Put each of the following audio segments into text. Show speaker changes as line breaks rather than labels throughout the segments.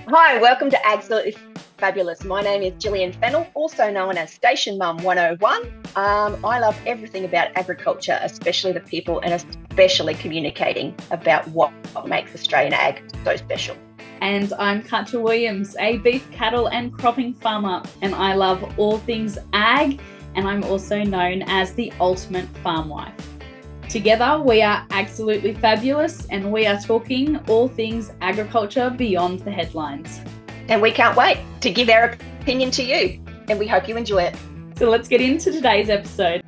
Hi, welcome to Agsolutely Fabulous. My name is Gillian Fennell, also known as Station Mum 101. I love everything about agriculture, especially the people and especially communicating about what makes Australian ag so special.
And I'm Katja Williams, a beef, cattle and cropping farmer, and I love all things ag, and I'm also known as the ultimate farm wife. Together, we are Agsolutely Fabulous, and we are talking all things agriculture beyond the headlines.
And we can't wait to give our opinion to you, and we hope you enjoy it.
So let's get into today's episode.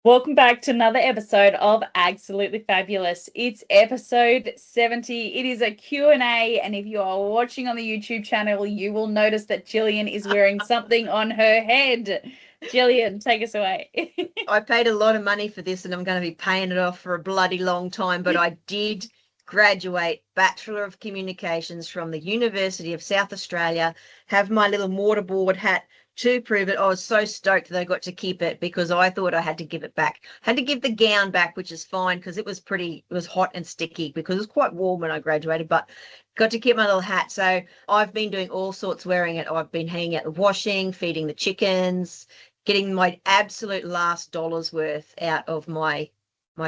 Welcome back to another episode of Agsolutely Fabulous. It's episode 70. It is a Q&A, and if you are watching on the YouTube channel, you will notice that Gillian is wearing something on her head. Gillian, take us away.
I paid a lot of money for this, and I'm going to be paying it off for a bloody long time, but I did graduate Bachelor of Communications from the University of South Australia, have my little mortarboard hat to prove it. I was so stoked that I got to keep it because I thought I had to give it back. Had to give the gown back, which is fine because it was hot and sticky because it was quite warm when I graduated, but got to keep my little hat. So I've been doing all sorts wearing it. I've been hanging out the washing, feeding the chickens, getting my absolute last dollar's worth out of my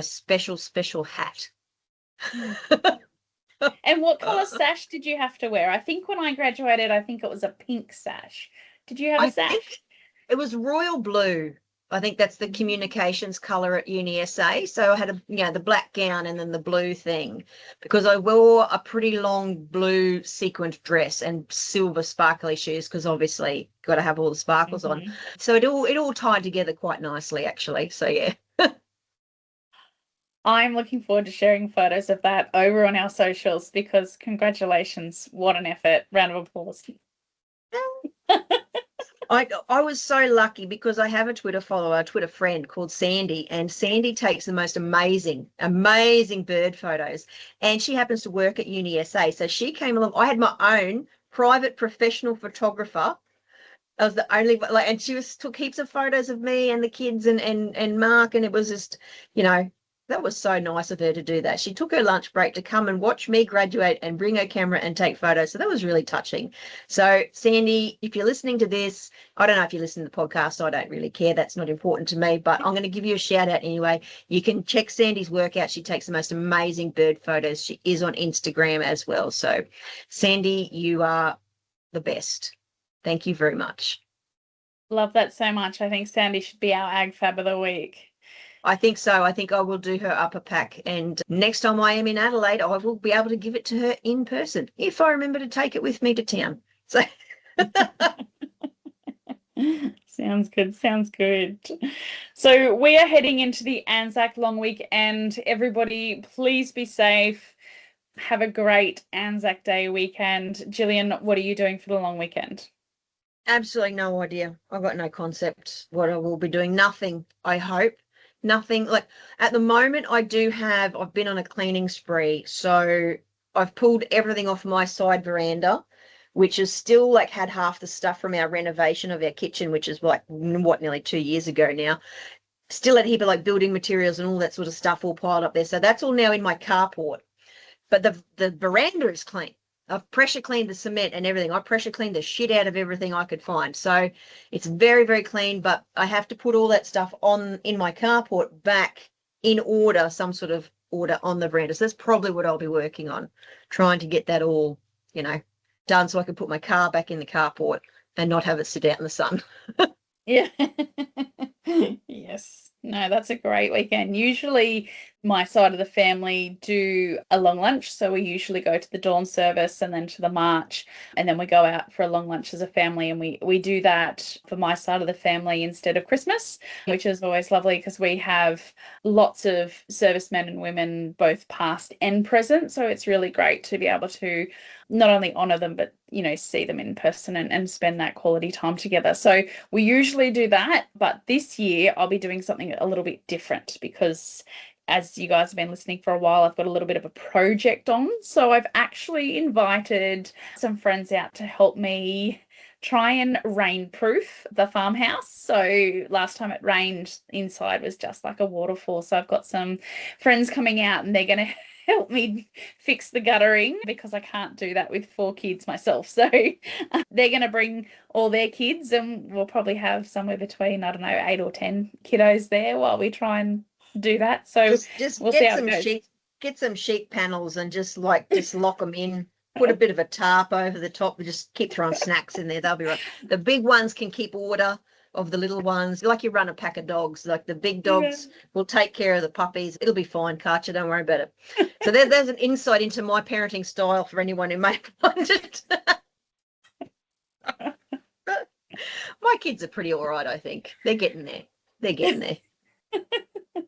special hat.
And what colour sash did you have to wear? I think when I graduated, I think it was a pink sash. Did you have a sash?
It was royal blue. I think that's the communications colour at UniSA. So I had the black gown and then the blue thing because I wore a pretty long blue sequined dress and silver sparkly shoes because obviously got to have all the sparkles on. So it all tied together quite nicely actually. So yeah.
I'm looking forward to sharing photos of that over on our socials because congratulations. What an effort. Round of applause.
I was so lucky because I have a Twitter friend called Sandy, and Sandy takes the most amazing bird photos, and she happens to work at UniSA. So she came along. I had my own private professional photographer. I was the only and she took heaps of photos of me and the kids and Mark, and it was just, that was so nice of her to do that. She took her lunch break to come and watch me graduate and bring her camera and take photos. So that was really touching. So Sandy, if you're listening to this, I don't know if you listen to the podcast. I don't really care. That's not important to me, but I'm going to give you a shout out anyway. You can check Sandy's work out. She takes the most amazing bird photos. She is on Instagram as well. So Sandy, you are the best. Thank you very much.
Love that so much. I think Sandy should be our Ag Fab of the Week.
I think so. I think I will do her upper pack. And next time I am in Adelaide, I will be able to give it to her in person if I remember to take it with me to town. So
Sounds good. So we are heading into the Anzac long weekend. Everybody, please be safe. Have a great Anzac Day weekend. Gillian, what are you doing for the long weekend?
Absolutely no idea. I've got no concept what I will be doing. Nothing, I hope. Nothing. Like at the moment I've been on a cleaning spree. So I've pulled everything off my side veranda, which is still had half the stuff from our renovation of our kitchen, which is nearly 2 years ago now. Still had a heap of building materials and all that sort of stuff all piled up there. So that's all now in my carport. But the veranda is clean. I've pressure cleaned the cement and everything. I pressure cleaned the shit out of everything I could find. So it's very, very clean, but I have to put all that stuff in my carport back in order, some sort of order on the veranda. So that's probably what I'll be working on, trying to get that all, done so I can put my car back in the carport and not have it sit out in the sun.
Yeah. Yes. No, that's a great weekend. Usually my side of the family do a long lunch. So we usually go to the dawn service and then to the march, and then we go out for a long lunch as a family. And we do that for my side of the family instead of Christmas, which is always lovely because we have lots of servicemen and women, both past and present. So it's really great to be able to not only honour them, but, see them in person and spend that quality time together. So we usually do that. But this year I'll be doing something a little bit different because, as you guys have been listening for a while, I've got a little bit of a project on. So I've actually invited some friends out to help me try and rainproof the farmhouse. So last time it rained, inside was just like a waterfall. So I've got some friends coming out and they're going to help me fix the guttering because I can't do that with 4 kids myself. So they're going to bring all their kids and we'll probably have somewhere between, I don't know, 8 or 10 kiddos there while we try and do that. So
just
we'll see
get
how it
some
goes.
get some sheet panels and just lock them in. Put a bit of a tarp over the top and just keep throwing snacks in there. They'll be right. The big ones can keep order of the little ones, like you run a pack of dogs. Like the big dogs will take care of the puppies. It'll be fine, Katja. Don't worry about it. So there's an insight into my parenting style for anyone who may find it. My kids are pretty all right, I think. They're getting there. They're getting there.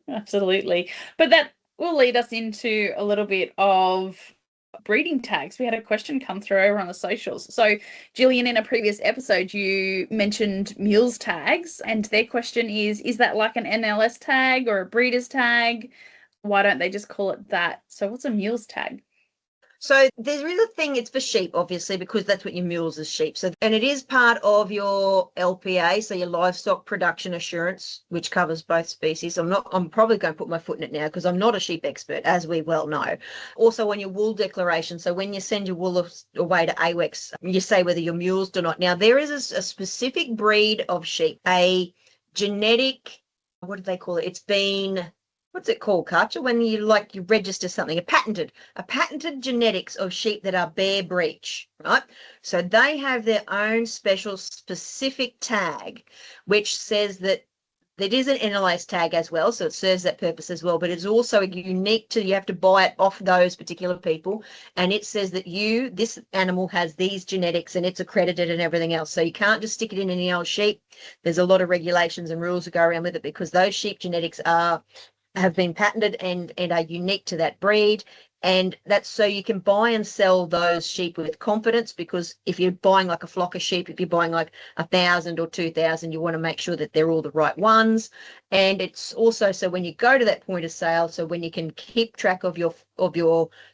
Absolutely. But that will lead us into a little bit of breeding tags. We had a question come through over on the socials. So Gillian, in a previous episode, you mentioned mules tags, and their question is that like an NLS tag or a breeder's tag? Why don't they just call it that? So what's a mules tag?
So there is a thing, it's for sheep, obviously, because that's what your mules is, sheep. So, and it is part of your LPA, so your livestock production assurance, which covers both species. I'm probably going to put my foot in it now because I'm not a sheep expert, as we well know. Also on your wool declaration. So when you send your wool away to AWEX, you say whether you're mulesed or not. Now there is a specific breed of sheep, a genetic, what do they call it? It's been, what's it called, Katja? When you register something, a patented genetics of sheep that are bare-breech, right? So they have their own special specific tag, which says that it is an NLS tag as well, so it serves that purpose as well, but it's also unique to, you have to buy it off those particular people, and it says that this animal has these genetics and it's accredited and everything else. So you can't just stick it in any old sheep. There's a lot of regulations and rules that go around with it because those sheep genetics have been patented and are unique to that breed. And that's so you can buy and sell those sheep with confidence, because if you're buying like a flock of sheep, if you're buying like 1,000 or 2,000, you want to make sure that they're all the right ones. And it's also so when you go to that point of sale, so when you can keep track of your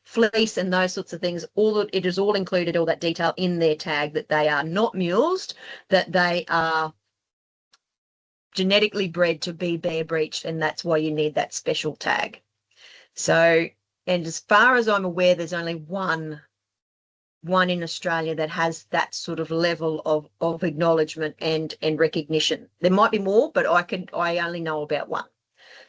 fleece and those sorts of things, it is all included, all that detail in their tag, that they are not mulesed, that they are genetically bred to be bare-breeched, and that's why you need that special tag. So, and as far as I'm aware, there's only one in Australia that has that sort of level of acknowledgement and recognition. There might be more, but I only know about one.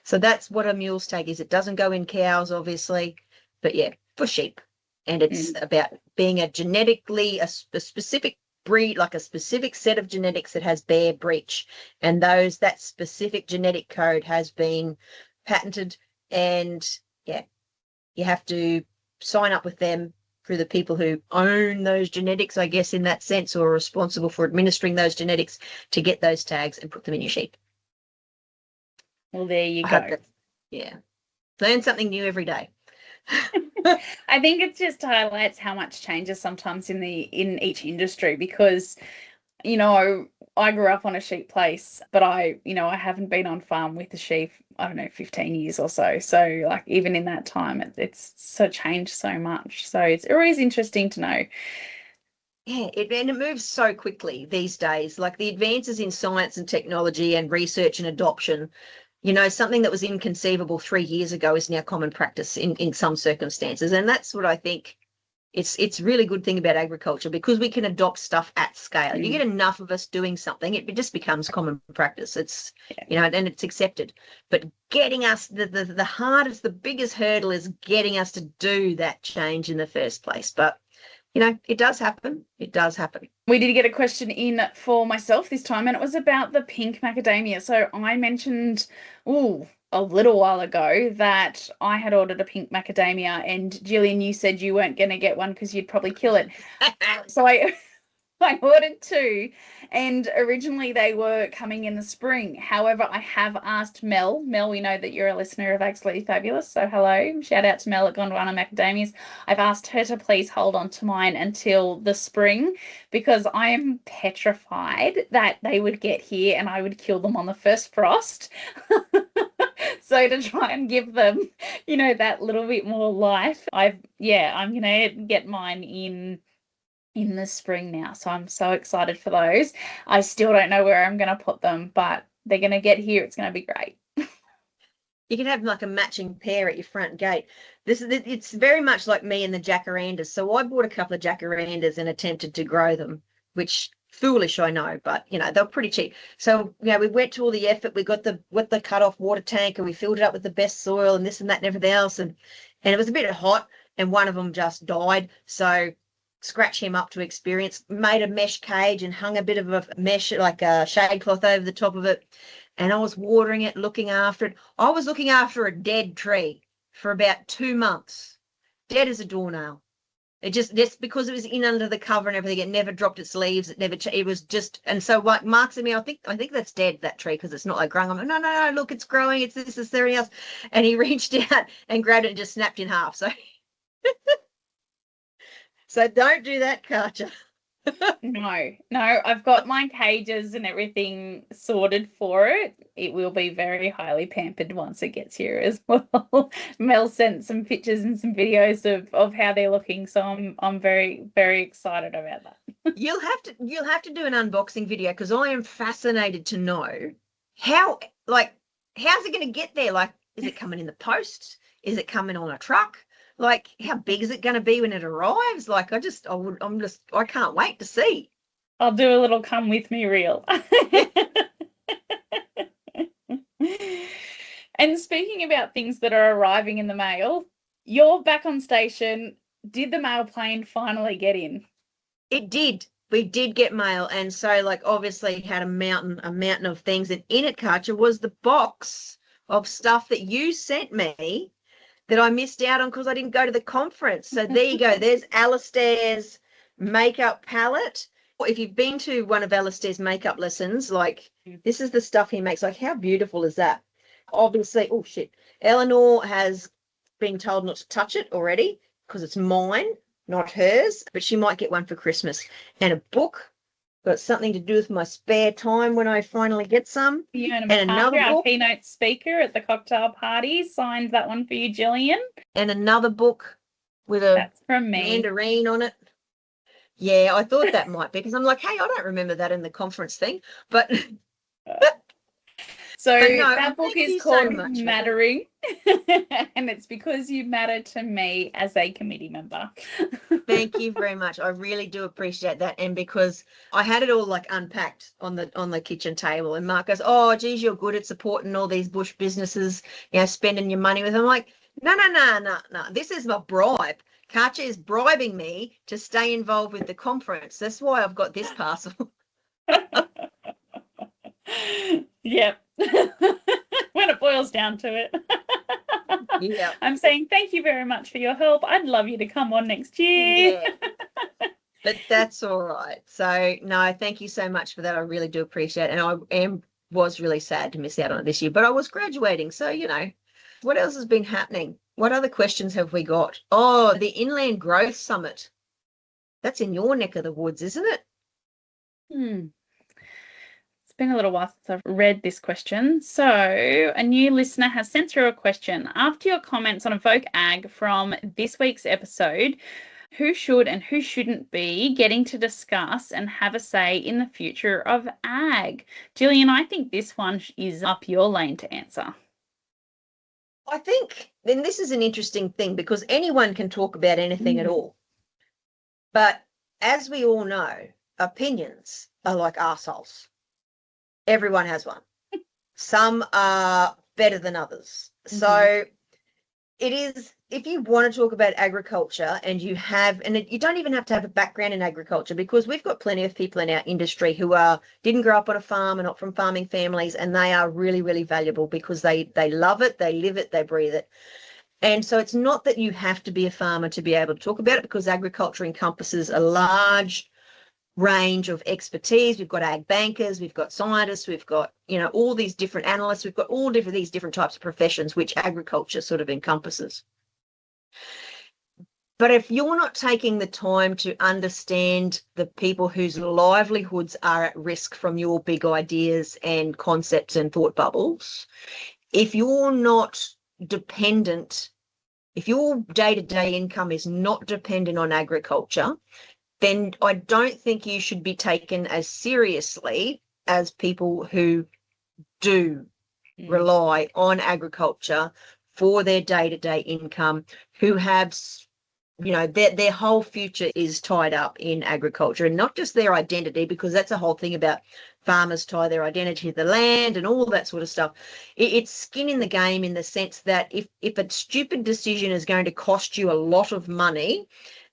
So that's what a mules tag is. It doesn't go in cows, obviously, but yeah, for sheep. And it's about being a specific breed, like a specific set of genetics that has bare-breech, and that specific genetic code has been patented, and yeah, you have to sign up with them through the people who own those genetics, I guess, in that sense, or are responsible for administering those genetics to get those tags and put them in your sheep.
Well, there you go.
Yeah, learn something new every day.
I think it just highlights how much changes sometimes in each industry, because I grew up on a sheep place, but I haven't been on farm with the sheep, I don't know, 15 years or so. So like even in that time, it's so changed so much. So it's always interesting to know.
Yeah, and it moves so quickly these days. Like the advances in science and technology and research and adoption, something that was inconceivable 3 years ago is now common practice in some circumstances. And that's what I think it's really good thing about agriculture, because we can adopt stuff at scale. You get enough of us doing something, it just becomes common practice. It's, and it's accepted. But getting us, the hardest, the biggest hurdle is getting us to do that change in the first place. But it does happen. It does happen.
We did get a question in for myself this time, and it was about the pink macadamia. So I mentioned, a little while ago that I had ordered a pink macadamia, and Gillian, you said you weren't going to get one because you'd probably kill it. So I ordered 2, and originally they were coming in the spring. However, I have asked Mel. Mel, we know that you're a listener of Agsolutely Fabulous, so hello. Shout out to Mel at Gondwana Macadamias. I've asked her to please hold on to mine until the spring, because I am petrified that they would get here and I would kill them on the first frost. So to try and give them, that little bit more life, I'm going to get mine in in the spring now. So I'm so excited for those. I still don't know where I'm going to put them, but they're going to get here. It's going to be great.
You can have like a matching pair at your front gate. It's very much like me and the jacarandas. So I bought a couple of jacarandas and attempted to grow them, which foolish, I know, but they're pretty cheap. So we went to all the effort. We got the cut off water tank and we filled it up with the best soil and this and that and everything else. And it was a bit hot and one of them just died. So scratch him up to experience, made a mesh cage and hung a bit of a mesh, like a shade cloth over the top of it. And I was watering it, looking after it. I was looking after a dead tree for about 2 months, dead as a doornail. It just because it was in under the cover and everything, it never dropped its leaves. It was just, and so like Mark said to me, I think that's dead, that tree, because it's not like growing. I'm like, no, look, it's growing. It's this, everything else. And he reached out and grabbed it and just snapped in half. So, so don't do that, Katja.
No, I've got my cages and everything sorted for it. It will be very highly pampered once it gets here as well. Mel sent some pictures and some videos of how they're looking, so I'm very, very excited about that.
You'll have to do an unboxing video, because I am fascinated to know how's it going to get there? Like, is it coming in the post? Is it coming on a truck? Like, how big is it going to be when it arrives? Like, I can't wait to see.
I'll do a little come with me reel. And speaking about things that are arriving in the mail, you're back on station. Did the mail plane finally get in?
It did. We did get mail. And so, like, obviously it had a mountain of things. And in it, Katja, was the box of stuff that you sent me that I missed out on because I didn't go to the conference. So there you go. There's Alistair's makeup palette. If you've been to one of Alistair's makeup lessons, like, this is the stuff he makes. Like, how beautiful is that? Obviously, oh shit, Eleanor has been told not to touch it already because it's mine, not hers, but she might get one for Christmas. And a book. Got something to do with my spare time when I finally get some.
And another book. Our keynote speaker at the cocktail party signed that one for you, Gillian.
And another book with a
That's from me.
Mandarin on it. Yeah, I thought that might be, because I'm like, hey, I don't remember that in the conference thing. But
so that book is called Mattering, and it's because you matter to me as a committee member.
Thank you very much. I really do appreciate that. And because I had it all like unpacked on the kitchen table, and Mark goes, oh, geez, you're good at supporting all these bush businesses, spending your money with them. I'm like, no. This is my bribe. Katja is bribing me to stay involved with the conference. That's why I've got this parcel.
Yep. When it boils down to it.
Yeah.
I'm saying thank you very much for your help. I'd love you to come on next year.
Yeah. But that's all right. So, no, thank you so much for that. I really do appreciate it. And I was really sad to miss out on it this year, but I was graduating. So, what else has been happening? What other questions have we got? Oh, the Inland Growth Summit. That's in your neck of the woods, isn't it?
It's been a little while since I've read this question. So a new listener has sent through a question. After your comments on Evoke Ag from this week's episode, who should and who shouldn't be getting to discuss and have a say in the future of ag? Gillian, I think this one is up your lane to answer.
I think then this is an interesting thing, because anyone can talk about anything at all. But as we all know, opinions are like arseholes. Everyone has one. Some are better than others. So it is, if you want to talk about agriculture and you don't even have to have a background in agriculture, because we've got plenty of people in our industry who didn't grow up on a farm and not from farming families, and they are really, really valuable because they love it, they live it, they breathe it. And so it's not that you have to be a farmer to be able to talk about it, because agriculture encompasses a large range of expertise. We've got ag bankers, we've got scientists, we've got, all these different analysts, we've got all these different types of professions, which agriculture sort of encompasses. But if you're not taking the time to understand the people whose livelihoods are at risk from your big ideas and concepts and thought bubbles, if you're not dependent, if your day-to-day income is not dependent on agriculture, then I don't think you should be taken as seriously as people who do rely on agriculture for their day-to-day income, who have, you know, their whole future is tied up in agriculture, and not just their identity, because that's a whole thing about farmers tie their identity to the land and all that sort of stuff. It's skin in the game, in the sense that if a stupid decision is going to cost you a lot of money,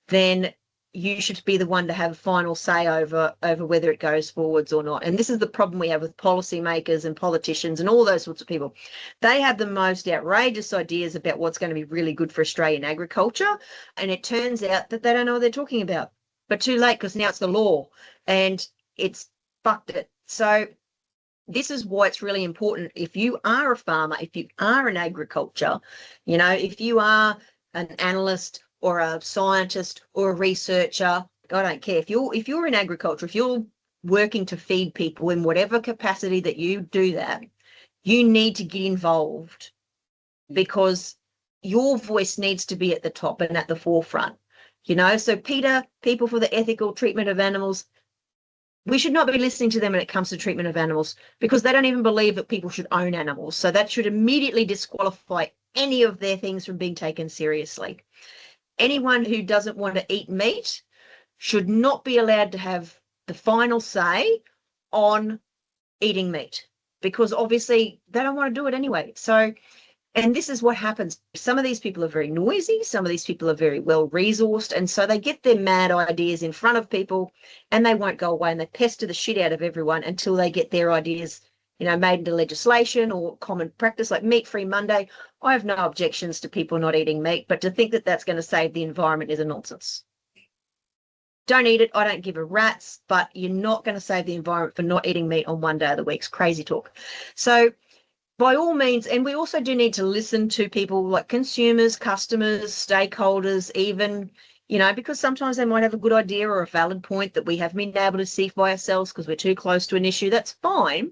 then you should be the one to have final say over whether it goes forwards or not. And this is the problem we have with policymakers and politicians and all those sorts of people. They have the most outrageous ideas about what's going to be really good for Australian agriculture, and it turns out that they don't know what they're talking about. But too late, because now it's the law and it's fucked it. So this is why it's really important, if you are a farmer, if you are in agriculture, you know, if you are an analyst or a scientist or a researcher, I don't care. If you're in agriculture, if you're working to feed people in whatever capacity that you do that, you need to get involved, because your voice needs to be at the top and at the forefront. You know, so people for the ethical treatment of animals, we should not be listening to them when it comes to treatment of animals, because they don't even believe that people should own animals. So that should immediately disqualify any of their things from being taken seriously. Anyone who doesn't want to eat meat should not be allowed to have the final say on eating meat, because obviously they don't want to do it anyway. So, and this is what happens. Some of these people are very noisy. Some of these people are very well resourced. And so they get their mad ideas in front of people and they won't go away, and they pester the shit out of everyone until they get their ideas, you know, made into legislation or common practice, like Meat-Free Monday. I have no objections to people not eating meat, but to think that that's going to save the environment is a nonsense. Don't eat it. I don't give a rat's, but you're not going to save the environment for not eating meat on one day of the week. It's crazy talk. So by all means, and we also do need to listen to people like consumers, customers, stakeholders, even, you know, because sometimes they might have a good idea or a valid point that we haven't been able to see for ourselves because we're too close to an issue. That's fine.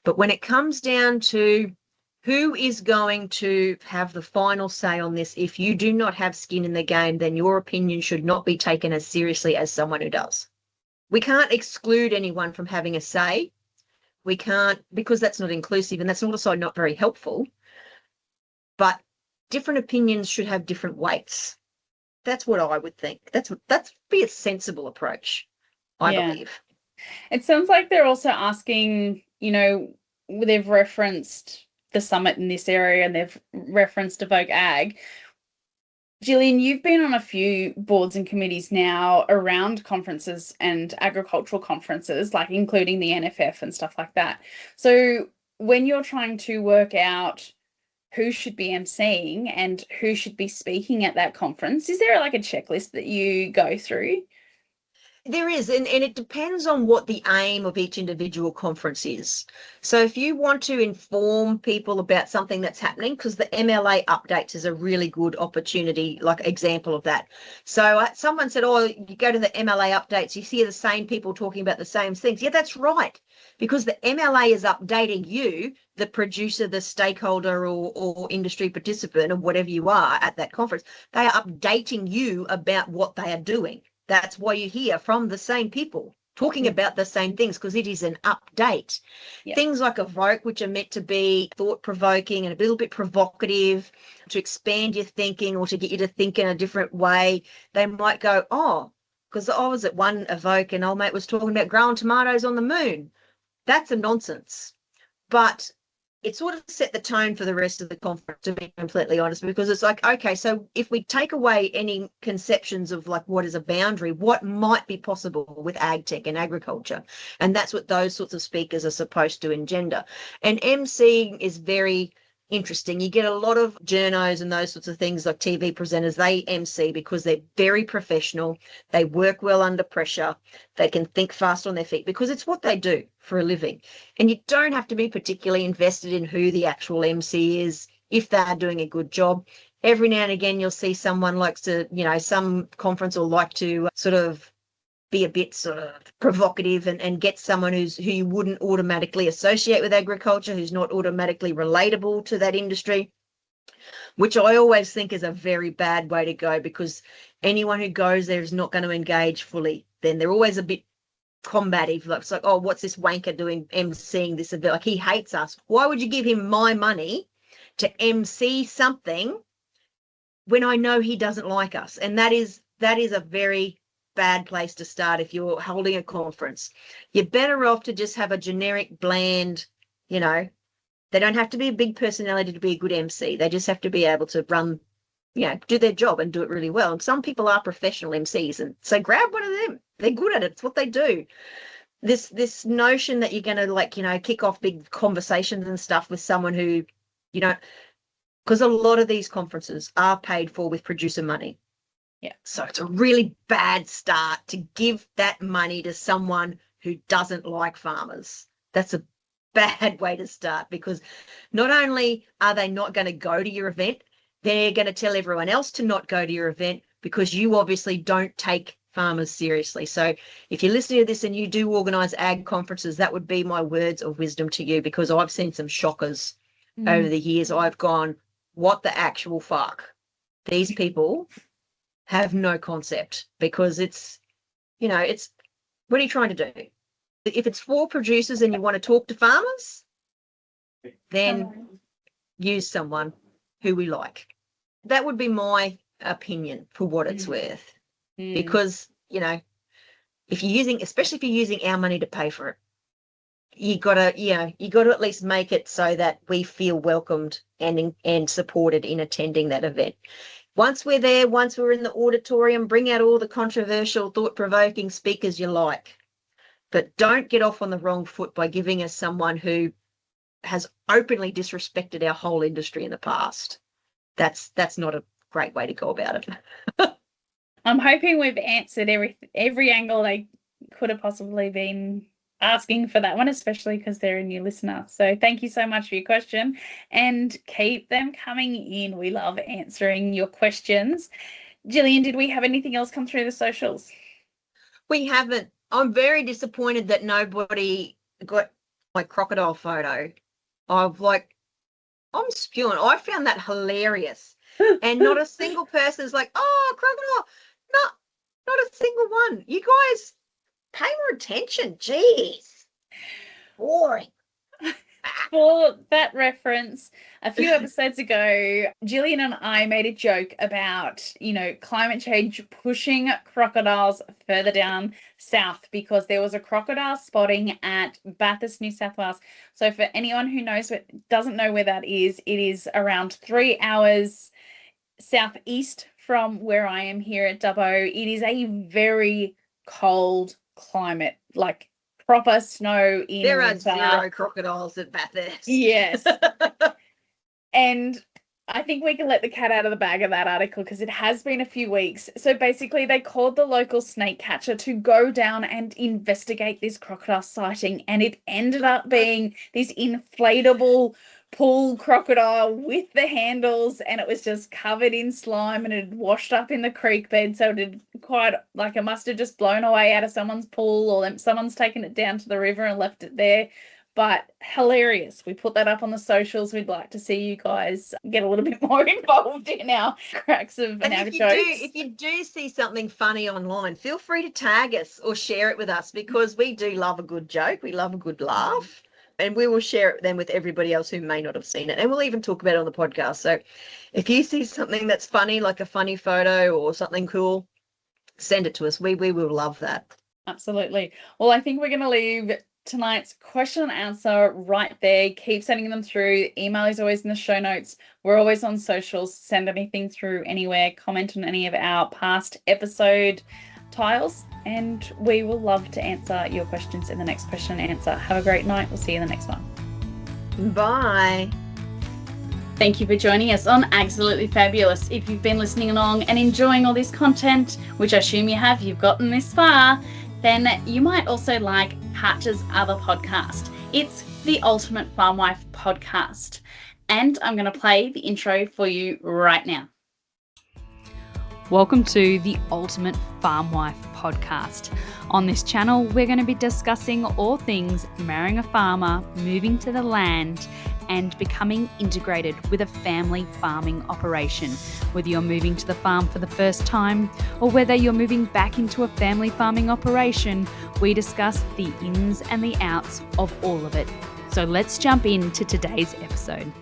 But when it comes down to who is going to have the final say on this, if you do not have skin in the game, then your opinion should not be taken as seriously as someone who does. We can't exclude anyone from having a say. We can't, because that's not inclusive, and that's also not very helpful. But different opinions should have different weights. That's what I would think. That's be a sensible approach, I believe.
It sounds like they're also asking, you know, they've referenced the summit in this area and they've referenced Evoke Ag. Gillian, you've been on a few boards and committees now around conferences and agricultural conferences, like including the NFF and stuff like that. So when you're trying to work out who should be emceeing and who should be speaking at that conference, is there like a checklist that you go through?
There is, and it depends on what the aim of each individual conference is. So if you want to inform people about something that's happening, because the MLA updates is a really good opportunity, like example of that. So someone said, oh, you go to the MLA updates, you see the same people talking about the same things. Yeah, that's right, because the MLA is updating you, the producer, the stakeholder or industry participant or whatever you are at that conference. They are updating you about what they are doing. That's why you hear from the same people talking about the same things, because it is an update. Yep. Things like Evoke, which are meant to be thought-provoking and a little bit provocative to expand your thinking or to get you to think in a different way, they might go, oh, because I was at one Evoke and old mate was talking about growing tomatoes on the moon. That's a nonsense. But it sort of set the tone for the rest of the conference, to be completely honest, because it's like, okay, so if we take away any conceptions of like what is a boundary, what might be possible with ag tech and agriculture? And that's what those sorts of speakers are supposed to engender. And emceeing is very interesting. You get a lot of journos and those sorts of things, like TV presenters, they MC because they're very professional. They work well under pressure. They can think fast on their feet because it's what they do for a living. And you don't have to be particularly invested in who the actual MC is if they're doing a good job. Every now and again, you'll see someone likes to, you know, some conference will like to sort of be a bit sort of provocative and get someone who you wouldn't automatically associate with agriculture, who's not automatically relatable to that industry. which I always think is a very bad way to go, because anyone who goes there is not going to engage fully. Then they're always a bit combative. Like, it's like, oh, what's this wanker doing emceeing this event? Like, he hates us. Why would you give him my money to MC something when I know he doesn't like us? And that is a very bad place to start if you're holding a conference. You're better off to just have a generic, bland, you know, they don't have to be a big personality to be a good MC. They just have to be able to run, you know, do their job and do it really well. And some people are professional MCs, and so grab one of them. They're good at it. It's what they do. This notion that you're going to, like, you know, kick off big conversations and stuff with someone who, you know, because a lot of these conferences are paid for with producer money.
Yeah.
So it's a really bad start to give that money to someone who doesn't like farmers. That's a bad way to start, because not only are they not going to go to your event, they're going to tell everyone else to not go to your event because you obviously don't take farmers seriously. So if you're listening to this and you do organise ag conferences, that would be my words of wisdom to you, because I've seen some shockers over the years. I've gone, what the actual fuck? These people have no concept, because it's, you know, it's, what are you trying to do? If it's for producers and you want to talk to farmers, then use someone who we like. That would be my opinion, for what it's worth. Because, you know, if you're using, especially if you're using our money to pay for it, you gotta at least make it so that we feel welcomed and supported in attending that event. Once we're there, once we're in the auditorium, bring out all the controversial, thought-provoking speakers you like. But don't get off on the wrong foot by giving us someone who has openly disrespected our whole industry in the past. That's not a great way to go about it.
I'm hoping we've answered every angle they could have possibly been asking for that one, especially because they're a new listener. So thank you so much for your question, and keep them coming in. We love answering your questions. Gillian, did we have anything else come through the socials?
We haven't. I'm very disappointed that nobody got my crocodile photo of, like, I'm spewing. I found that hilarious. And not a single person's like, oh, crocodile. Not a single one. You guys pay more attention. Jeez. Boring.
For that reference, a few episodes ago, Gillian and I made a joke about, you know, climate change pushing crocodiles further down south, because there was a crocodile spotting at Bathurst, New South Wales. So for anyone who doesn't know where that is, it is around 3 hours southeast from where I am here at Dubbo. It is a very cold climate, like proper snow in
there
winter.
are 0 crocodiles at Bathurst.
Yes. And I think we can let the cat out of the bag of that article, because it has been a few weeks. So basically they called the local snake catcher to go down and investigate this crocodile sighting, and it ended up being this inflatable pool crocodile with the handles, and it was just covered in slime, and it had washed up in the creek bed. So it had it must have just blown away out of someone's pool, or someone's taken it down to the river and left it there. But hilarious. We put that up on the socials. We'd like to see you guys get a little bit more involved in our cracks of
and
our
if
jokes.
If you do see something funny online, feel free to tag us or share it with us, because we do love a good joke. We love a good laugh. And we will share it then with everybody else who may not have seen it. And we'll even talk about it on the podcast. So if you see something that's funny, like a funny photo or something cool, send it to us. We will love that.
Absolutely. Well, I think we're going to leave tonight's question and answer right there. Keep sending them through. Email is always in the show notes. We're always on socials. Send anything through anywhere. Comment on any of our past episode tiles, and we will love to answer your questions in the next question and answer. Have a great night. We'll see you in the next one.
Bye.
Thank you for joining us on Agsolutely Fabulous. If you've been listening along and enjoying all this content, which I assume you have, you've gotten this far, then you might also like Katja's other podcast. It's the Ultimate Farm Wife Podcast. And I'm going to play the intro for you right now.
Welcome to the Ultimate Farm Wife Podcast. On this channel, we're going to be discussing all things marrying a farmer, moving to the land, and becoming integrated with a family farming operation. Whether you're moving to the farm for the first time or whether you're moving back into a family farming operation, we discuss the ins and the outs of all of it. So let's jump into today's episode.